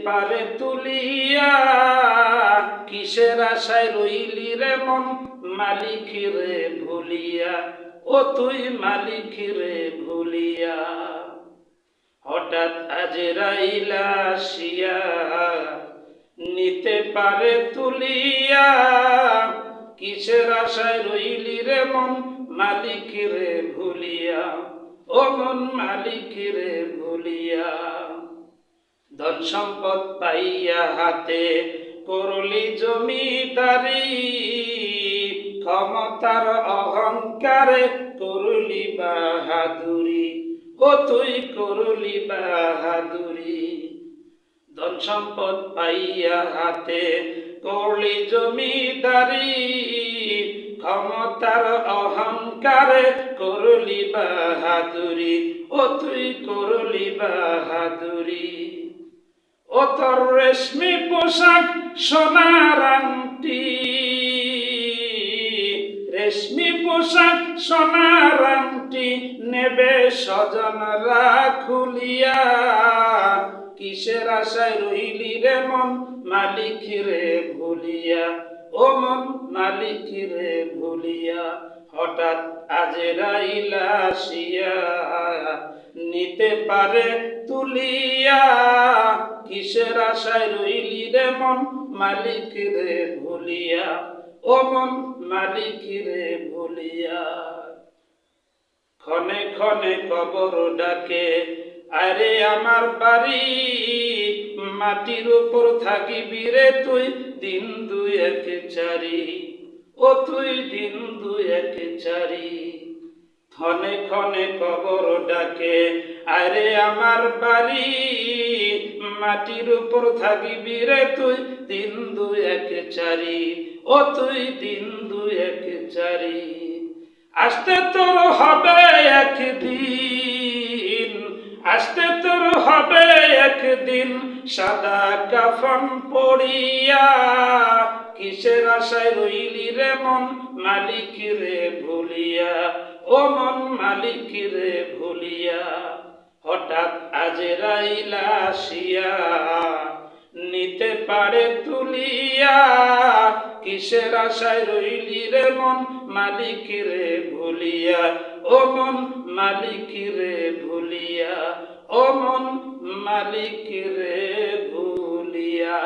পারে তুলিয়া, কিসের আশায় রইলি রে মন মালিক রে ভুলিয়া, ও তুই মালিক রে ভুলিয়া। হঠাৎ আজরাইল আসিয়া নিতে পারে তুলিয়া, কিসের আশায় রইলি রে মন মালিক রে ভুলিয়া, ও মন মালিক রে ভুলিয়া। ধন সম্পদ পাইয়া হাতে করলি জমিদারি, ক্ষমতার অহংকারে করলি বাহাদুরি, ও তুই করলি বাহাদুরি। ধন সম্পদ পাইয়া হাতে করলি জমিদারি, ক্ষমতার অহংকারে করলি বাহাদুরি, ও তুই করলি বাহাদুরি। ও তোর রেশমি পোশাক সোনার আংটি, রেশমি পোশাক সোনার আংটি নেবে স্বজনরা খুলিয়া, কিসের আশায় রইলি রে মন মালিক রে ভুলিয়া, ও মন মালিক রে ভুলিয়া। হঠাৎ আজরাইল আসিয়া নিতে পারে তুলিয়া, কিসের আশায় রইলি রে মন মালিক রে ভুলিয়া, ও মন মালিক রে ভুলিয়া। ক্ষণে ক্ষণে কবর ডাকে আরে আমার বাড়ি, মাটির উপর থাকিবি রে তুই দিন দুই এক চারি, ও তুই দিন দুই এক চারি। ক্ষণে ক্ষণে কবর ডাকে আরে আমার বাড়ি, মাটির উপর থাকিবি রে তুই দিন দুই এক চারি, ও তুই দিন দুই এক চারি। আসতে তোর হবে একদিন, আসতে তোর হবে একদিন সাদা কাফন পড়িয়া, কিসের আশায় রইলি রে মন মালিক রে ভুলিয়া, ও মন মালিক রে ভুলিয়া। হঠাৎ আজরাইল আসিয়া নিতে পারে তুলিয়া, কিসের আশায় রইলি রে মন মালিক রে ভুলিয়া, ও মন মালিক রে ভুলিয়া, ও মন মালিক রে ভুলিয়া।